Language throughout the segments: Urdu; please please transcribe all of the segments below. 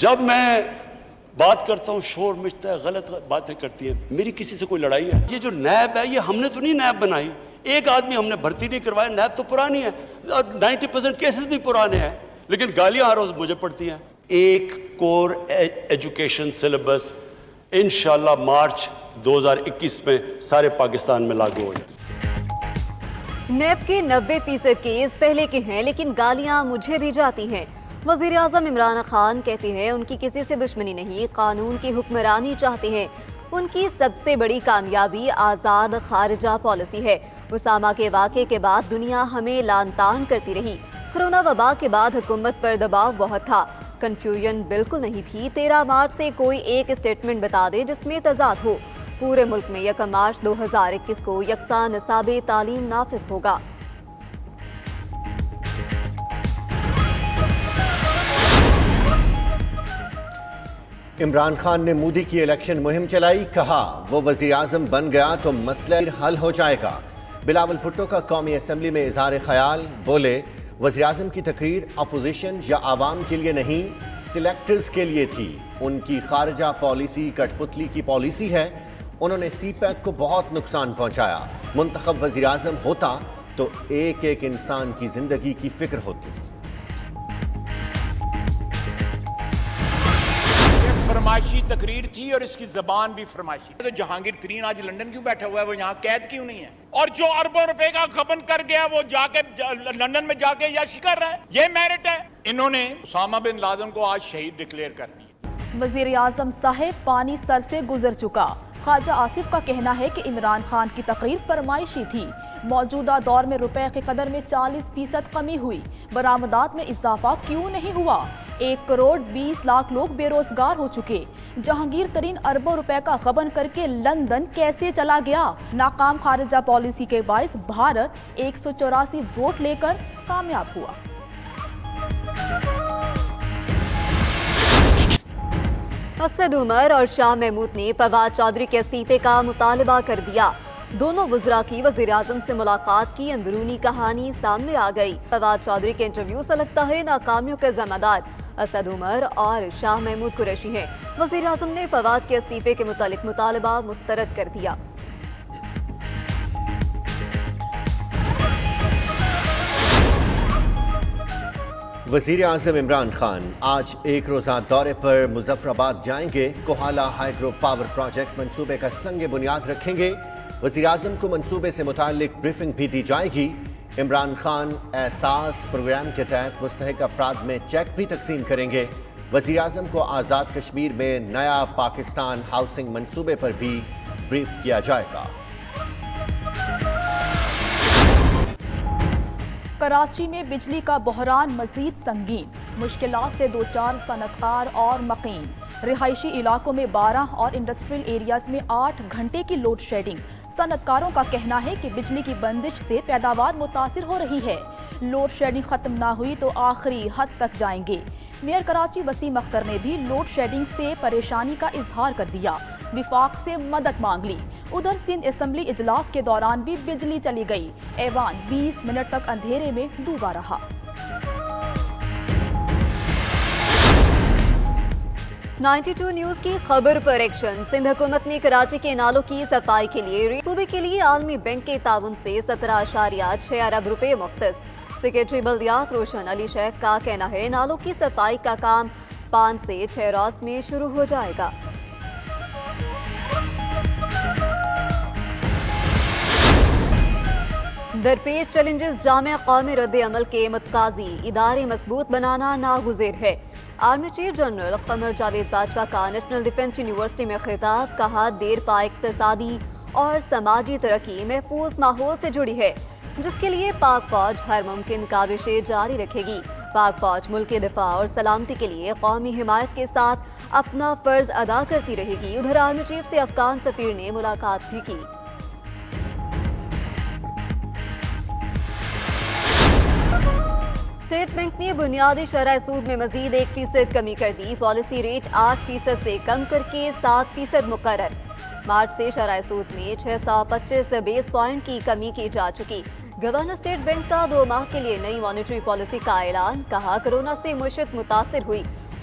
جب میں بات کرتا ہوں شور مچتا ہے، غلط باتیں کرتی ہیں، میری کسی سے کوئی لڑائی ہے؟ یہ جو نیب ہے یہ ہم نے تو نہیں نیب بنائی، ایک آدمی ہم نے بھرتی نہیں کروایا، نیب تو پرانی ہے، 90% کیسز بھی پرانے ہیں، لیکن گالیاں ہر روز مجھے پڑتی ہیں۔ ایک کور ایجوکیشن سلیبس انشاءاللہ مارچ 2021 میں سارے پاکستان میں لاگو ہو جائے۔ نیب کے 90% کیس پہلے کے ہیں لیکن گالیاں مجھے دی جاتی ہیں۔ وزیر اعظم عمران خان کہتے ہیں ان کی کسی سے دشمنی نہیں، قانون کی حکمرانی چاہتے ہیں۔ ان کی سب سے بڑی کامیابی آزاد خارجہ پالیسی ہے۔ اسامہ کے واقعے کے بعد دنیا ہمیں لعن طعن کرتی رہی۔ کرونا وبا کے بعد حکومت پر دباؤ بہت تھا، کنفیوژن بالکل نہیں تھی۔ 13 مارچ سے کوئی ایک اسٹیٹمنٹ بتا دے جس میں تضاد ہو۔ پورے ملک میں 1 مارچ 2021 کو یکساں نصاب تعلیم نافذ ہوگا۔ عمران خان نے مودی کی الیکشن مہم چلائی، کہا وہ وزیر اعظم بن گیا تو مسئلہ حل ہو جائے گا۔ بلاول بھٹو کا قومی اسمبلی میں اظہار خیال، بولے وزیر اعظم کی تقریر اپوزیشن یا عوام کے لیے نہیں، سلیکٹرز کے لیے تھی۔ ان کی خارجہ پالیسی کٹ پتلی کی پالیسی ہے، انہوں نے سی پیک کو بہت نقصان پہنچایا۔ منتخب وزیر اعظم ہوتا تو ایک ایک انسان کی زندگی کی فکر ہوتی۔ فرمائشی تقریر تھی اور اس کی زبان بھی فرمائشی۔ تو جہانگیر ترین آج لندن کیوں بیٹھا ہوا ہے؟ وہ یہاں قید کیوں نہیں ہے؟ اور جو اربوں روپے کا غبن کر گیا وہ جا کے لندن میں جا کے یش کر رہا ہے، یہ میرٹ ہے۔ انہوں نے اسامہ بن لادن کو آج شہید ڈکلیئر کر دیا۔ وزیر اعظم صاحب پانی سر سے گزر چکا۔ خواجہ آصف کا کہنا ہے کہ عمران خان کی تقریر فرمائشی تھی۔ موجودہ دور میں روپے کی قدر میں 40% کمی ہوئی، برآمدات میں اضافہ کیوں نہیں ہوا؟ 1 کروڑ 20 لاکھ لوگ بے روزگار ہو چکے۔ جہانگیر ترین اربوں روپے کا غبن کر کے لندن کیسے چلا گیا؟ ناکام خارجہ پالیسی کے باعث بھارت 184 ووٹ لے کر کامیاب ہوا۔ اسد عمر اور شاہ محمود نے فواد چودھری کے استعفے کا مطالبہ کر دیا۔ دونوں وزراء کی وزیر اعظم سے ملاقات کی اندرونی کہانی سامنے آ گئی۔ فواد چودھری کے انٹرویو سے لگتا ہے ناکامیوں کے ذمہ دار اسد عمر اور شاہ محمود قریشی ہیں۔ وزیر اعظم نے فواد کے استعفے کے متعلق مطالبہ مسترد کر دیا۔ وزیر اعظم عمران خان آج ایک روزہ دورے پر مظفر آباد جائیں گے۔ کوہالہ ہائیڈرو پاور پروجیکٹ منصوبے کا سنگ بنیاد رکھیں گے۔ وزیر اعظم کو منصوبے سے متعلق بریفنگ بھی دی جائے گی۔ عمران خان احساس پروگرام کے تحت مستحق افراد میں چیک بھی تقسیم کریں گے۔ وزیر اعظم کو آزاد کشمیر میں نیا پاکستان ہاؤسنگ منصوبے پر بھی بریف کیا جائے گا۔ کراچی میں بجلی کا بحران مزید سنگین، مشکلات سے دوچار صنعتکار اور مقیم۔ رہائشی علاقوں میں 12 اور انڈسٹریل ایریاز میں 8 گھنٹے کی لوڈ شیڈنگ۔ صنعتکاروں کا کہنا ہے کہ بجلی کی بندش سے پیداوار متاثر ہو رہی ہے۔ لوڈ شیڈنگ ختم نہ ہوئی تو آخری حد تک جائیں گے۔ میئر کراچی وسیم اختر نے بھی لوڈ شیڈنگ سے پریشانی کا اظہار کر دیا، وفاق سے مدد مانگ لی۔ ادھر سندھ اسمبلی اجلاس کے دوران بھی بجلی چلی گئی، ایوان 20 منٹ تک اندھیرے میں ڈوبا رہا۔ 92 نیوز کی خبر پر ایکشن۔ سندھ حکومت نے کراچی کے نالوں کی صفائی کے لیے صوبے کے لیے عالمی بینک کے تعاون سے 17.6 ارب روپے مختص۔ سیکریٹری بلدیات روشن علی شیخ کا کہنا ہے نالوں کی صفائی کا کام 5 سے 6 روز میں شروع ہو جائے گا۔ درپیش چیلنجز جامع قومی رد عمل کے متقاضی، ادارے مضبوط بنانا ناگزیر ہے۔ Army chief general Qamar Javed Bajwa کا نیشنل ڈیفنس یونیورسٹی میں خطاب، کہا دیر پا اقتصادی اور سماجی ترقی محفوظ ماحول سے جڑی ہے، جس کے لیے پاک فوج ہر ممکن کاوشیں جاری رکھے گی۔ پاک فوج ملک کے دفاع اور سلامتی کے لیے قومی حمایت کے ساتھ اپنا فرض ادا کرتی رہے گی۔ ادھر آرمی چیف سے افغان سفیر نے ملاقات بھی کی۔ اسٹیٹ بینک نے بنیادی شرح سود میں مزید 1% کمی کر دی، پالیسی ریٹ 8% سے کم کر کے 7% مقرر۔ مارچ سے شرح سود میں 625 بیس پوائنٹ کی کمی کی جا چکی۔ گورنر اسٹیٹ بینک کا 2 ماہ کے لیے نئی مانیٹری پالیسی کا اعلان، کہا کرونا سے معیشت متاثر ہوئی،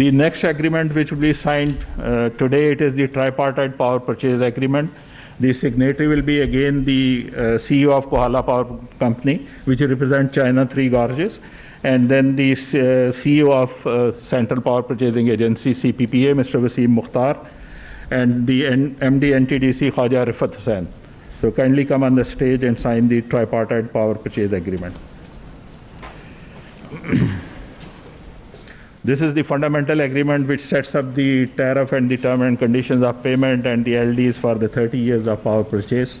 The next agreement which will be signed today, it is the tripartite power purchase agreement. The signatory will be again the CEO of Kohala Power Company, which represents China 3 Gorges, and then the CEO of Central Power Purchasing Agency CPPA, Mr. Wasim Mukhtar, and the MD NTDC Khwaja Rifat Hussain. So kindly come on the stage and sign the tripartite power purchase agreement. This is the fundamental agreement which sets up the tariff and the term and conditions of payment and the LDs for the 30 years of power purchase.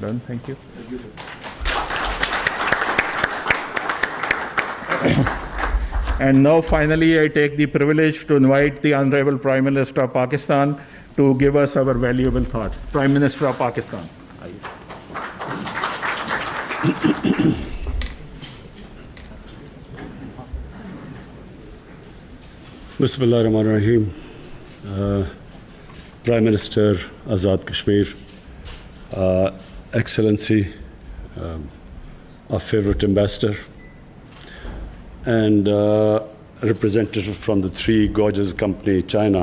Done, thank you. And now finally I take the privilege to invite the Honorable Prime Minister of Pakistan to give us our valuable thoughts. Prime Minister of Pakistan. Bismillahirrahmanirrahim. Prime Minister Azad Kashmir, Excellency, our favorite ambassador, and representative from the 3 Gorges Company, China.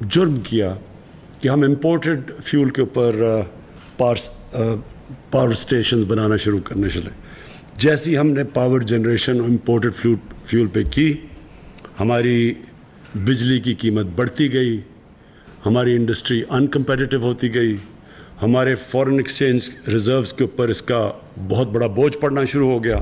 جرم کیا کہ ہم امپورٹڈ فیول کے اوپر پاور اسٹیشنز بنانا شروع کرنے چلے. جیسی ہم نے پاور جنریشن امپورٹڈ فیول پہ کی، ہماری بجلی کی قیمت بڑھتی گئی، ہماری انڈسٹری انکمپیٹیٹو ہوتی گئی، ہمارے فارن ایکسچینج ریزروز کے اوپر اس کا بہت بڑا بوجھ پڑنا شروع ہو گیا.